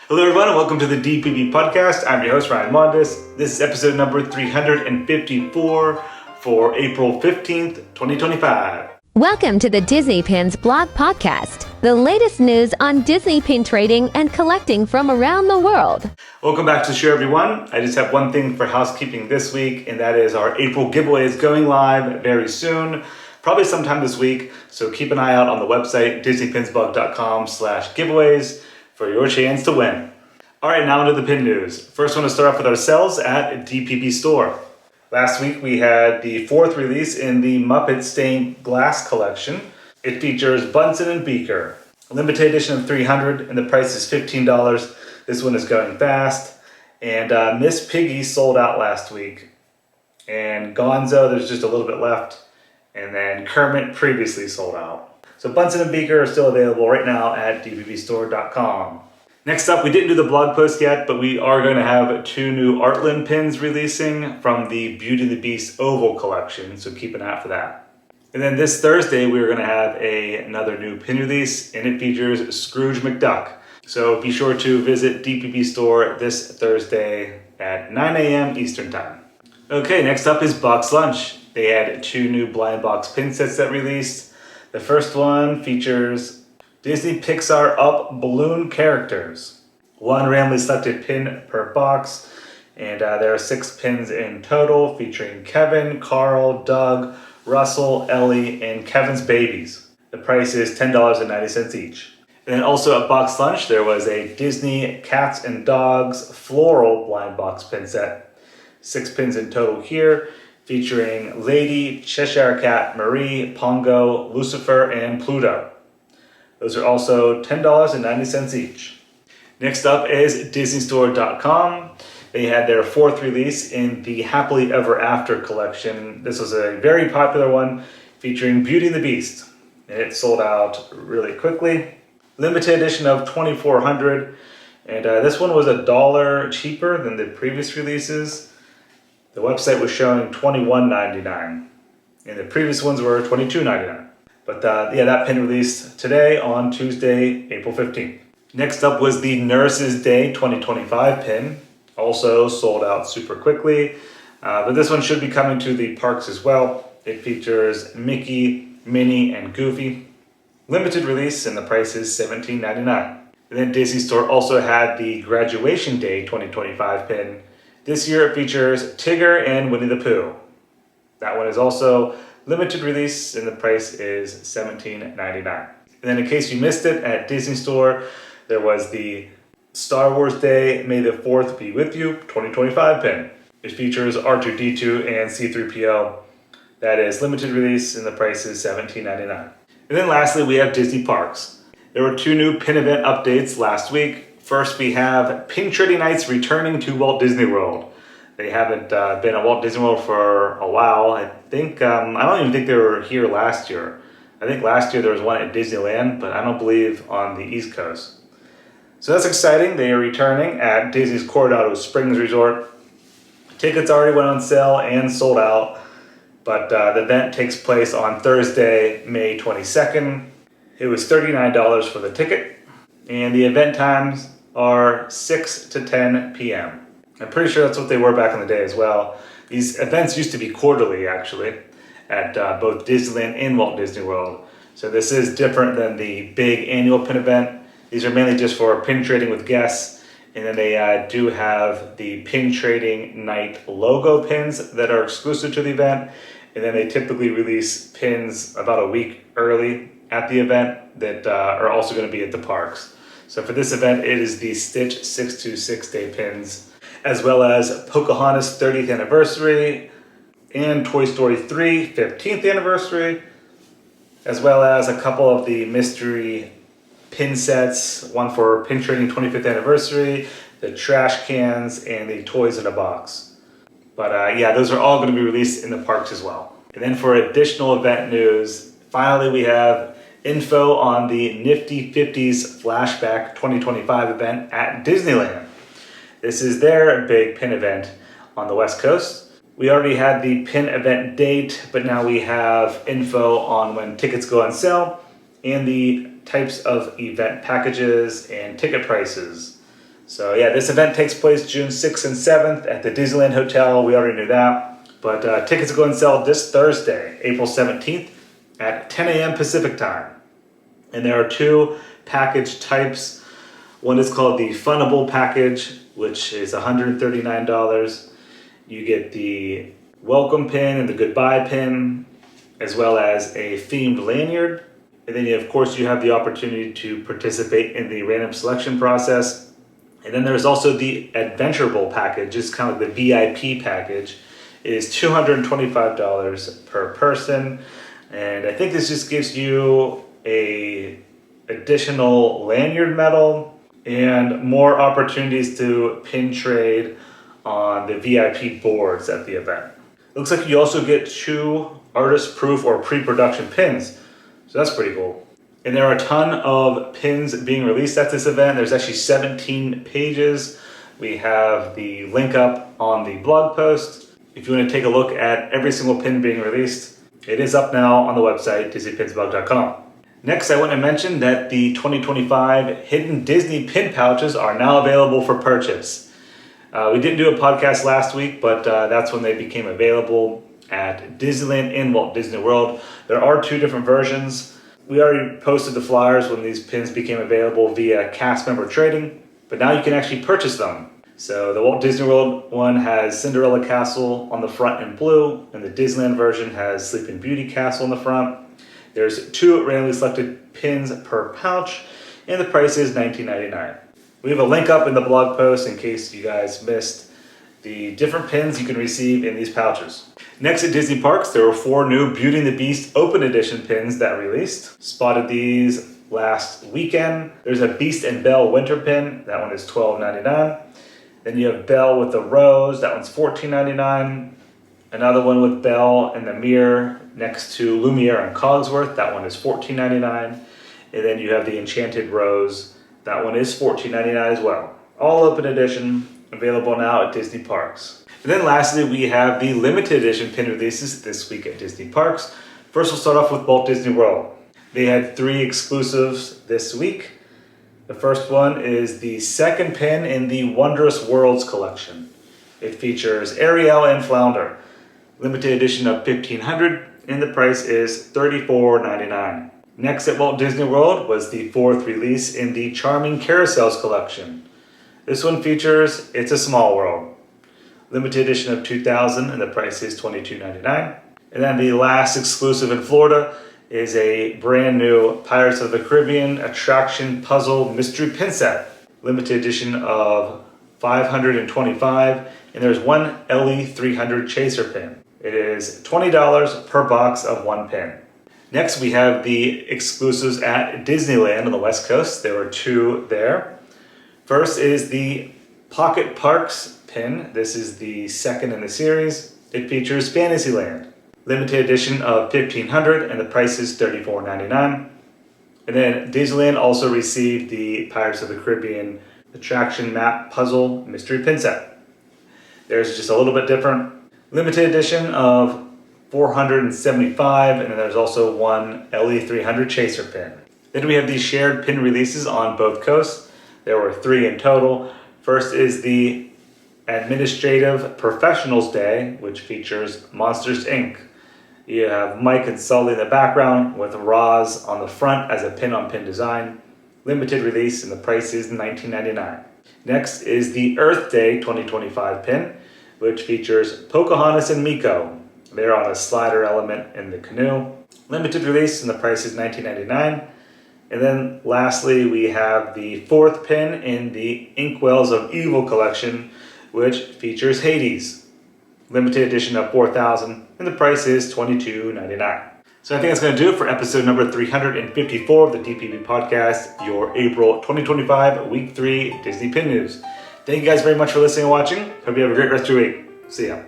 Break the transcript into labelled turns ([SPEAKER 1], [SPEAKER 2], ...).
[SPEAKER 1] Hello everyone and welcome to the DPB podcast. I'm your host Ryan Mondes. This is episode number 354 for April 15th, 2025.
[SPEAKER 2] Welcome to the Disney Pins blog podcast, the latest news on Disney pin trading and collecting from around the world.
[SPEAKER 1] Welcome back to the show everyone. I just have one thing for housekeeping this week, and that is our April giveaway is going live very soon, probably sometime this week. So keep an eye out on the website disneypinsblog.com/giveaways for your chance to win. All right, now into the pin news. First, I want to start off with our sales at DPB store. Last week, we had the fourth release in the Muppets stained glass collection. It features Bunsen and Beaker. A limited edition of 300, and the price is $15. This one is going fast. And Miss Piggy sold out last week. And Gonzo, there's just a little bit left. And then Kermit previously sold out. So Bunsen and Beaker are still available right now at dpbstore.com. Next up, we didn't do the blog post yet, but we are going to have two new Artland pins releasing from the Beauty and the Beast Oval collection, so keep an eye out for that. And then this Thursday, we're going to have another new pin release, and it features Scrooge McDuck. So be sure to visit DPB store this Thursday at 9 a.m. Eastern Time. Okay, next up is Box Lunch. They had two new blind box pin sets that released. The first one features Disney Pixar Up balloon characters. One randomly selected pin per box, and there are 6 pins in total featuring Kevin, Carl, Doug, Russell, Ellie, and Kevin's babies. The price is $10.90 each. And then also at Box Lunch, there was a Disney Cats and Dogs floral blind box pin set. 6 pins in total here, featuring Lady, Cheshire Cat, Marie, Pongo, Lucifer, and Pluto. Those are also $10.90 each. Next up is DisneyStore.com. They had their fourth release in the Happily Ever After collection. This was a very popular one featuring Beauty and the Beast. And it sold out really quickly. Limited edition of 2,400. And this one was $1 cheaper than the previous releases. The website was showing $21.99. And the previous ones were $22.99. But that pin released today on Tuesday, April 15th. Next up was the Nurses Day 2025 pin. Also sold out super quickly. But this one should be coming to the parks as well. It features Mickey, Minnie, and Goofy. Limited release, and the price is $17.99. And then Disney Store also had the Graduation Day 2025 pin. This year it features Tigger and Winnie the Pooh. That one is also limited release, and the price is $17.99. And then in case you missed it, at Disney Store, there was the Star Wars Day, May the 4th Be With You 2025 pin. It features R2-D2 and C-3PO. That is limited release, and the price is $17.99. And then lastly, we have Disney Parks. There were 2 new pin event updates last week. First, we have Pin Trading Nights returning to Walt Disney World. They haven't been at Walt Disney World for a while. I think, I don't even think they were here last year. I think last year there was one at Disneyland, but I don't believe on the East Coast. So that's exciting. They are returning at Disney's Coronado Springs Resort. Tickets already went on sale and sold out, but the event takes place on Thursday, May 22nd. It was $39 for the ticket, and the event times are 6 to 10 p.m. I'm pretty sure that's what they were back in the day as well. These events used to be quarterly, actually, at both Disneyland and Walt Disney World. So this is different than the big annual pin event. These are mainly just for pin trading with guests. And then they do have the Pin Trading Night logo pins that are exclusive to the event. And then they typically release pins about a week early at the event that are also going to be at the parks. So for this event, it is the Stitch 626 Day pins, as well as Pocahontas 30th anniversary and Toy Story 3 15th anniversary, as well as a couple of the mystery pin sets, one for Pin Trading 25th anniversary, the trash cans, and the toys in a box. But those are all going to be released in the parks as well. And then for additional event news, finally we have info on the Niftie 50s Flashback 2025 event at Disneyland. This is their big pin event on the West Coast. We already had the pin event date, but now we have info on when tickets go on sale and the types of event packages and ticket prices. So yeah, this event takes place June 6th and 7th at the Disneyland Hotel. We already knew that. But tickets go on sale this Thursday, April 17th at 10 a.m. Pacific time. And there are two package types. One is called the Funnable package, which is $139. You get the welcome pin and the goodbye pin, as well as a themed lanyard. And then of course you have the opportunity to participate in the random selection process. And then there's also the Adventure Bowl package, it's kind of like the VIP package. It is $225 per person. And I think this just gives you a additional lanyard medal and more opportunities to pin trade on the VIP boards at the event. Looks like you also get 2 artist proof or pre-production pins. So that's pretty cool. And there are a ton of pins being released at this event. There's actually 17 pages. We have the link up on the blog post. If you want to take a look at every single pin being released, it is up now on the website, DisneyPinsBlog.com. Next, I want to mention that the 2025 Hidden Disney Pin Pouches are now available for purchase. We didn't do a podcast last week, but that's when they became available at Disneyland and Walt Disney World. There are 2 different versions. We already posted the flyers when these pins became available via cast member trading, but now you can actually purchase them. So the Walt Disney World one has Cinderella Castle on the front in blue, and the Disneyland version has Sleeping Beauty Castle on the front. There's 2 randomly selected pins per pouch, and the price is $19.99. We have a link up in the blog post in case you guys missed the different pins you can receive in these pouches. Next at Disney Parks, there were 4 new Beauty and the Beast Open Edition pins that released. Spotted these last weekend. There's a Beast and Belle winter pin. That one is $12.99. Then you have Belle with the rose. That one's $14.99. Another one with Belle and the mirror next to Lumiere and Cogsworth. That one is $14.99. And then you have the Enchanted Rose. That one is $14.99 as well. All open edition, available now at Disney Parks. And then lastly, we have the limited edition pin releases this week at Disney Parks. First, we'll start off with Walt Disney World. They had 3 exclusives this week. The first one is the second pin in the Wondrous Worlds collection. It features Ariel and Flounder. Limited edition of 1,500, and the price is $34.99. Next at Walt Disney World was the 4th release in the Charming Carousels collection. This one features It's a Small World. Limited edition of 2,000, and the price is $22.99. And then the last exclusive in Florida is a brand new Pirates of the Caribbean attraction puzzle mystery pin set. Limited edition of 525, and there's 1 LE300 chaser pin. It is $20 per box of 1 pin. Next, we have the exclusives at Disneyland on the West Coast. There were 2 there. First is the Pocket Parks pin. This is the second in the series. It features Fantasyland. Limited edition of 1,500, and the price is $34.99. And then Disneyland also received the Pirates of the Caribbean attraction map puzzle mystery pin set. There's just a little bit different. Limited edition of 475, and then there's also 1 LE300 chaser pin. Then we have these shared pin releases on both coasts. There were 3 in total. First is the Administrative Professionals Day, which features Monsters, Inc. You have Mike and Sully in the background with Roz on the front as a pin-on-pin design. Limited release, and the price is $19.99. Next is the Earth Day 2025 pin, which features Pocahontas and Miko. They're on a slider element in the canoe. Limited release, and the price is $19.99. And then lastly, we have the 4th pin in the Inkwells of Evil collection, which features Hades. Limited edition of 4,000, and the price is $22.99. So I think that's going to do it for episode number 354 of the DPB podcast, your April 2025 Week 3 Disney Pin News. Thank you guys very much for listening and watching. Hope you have a great rest of your week. See ya.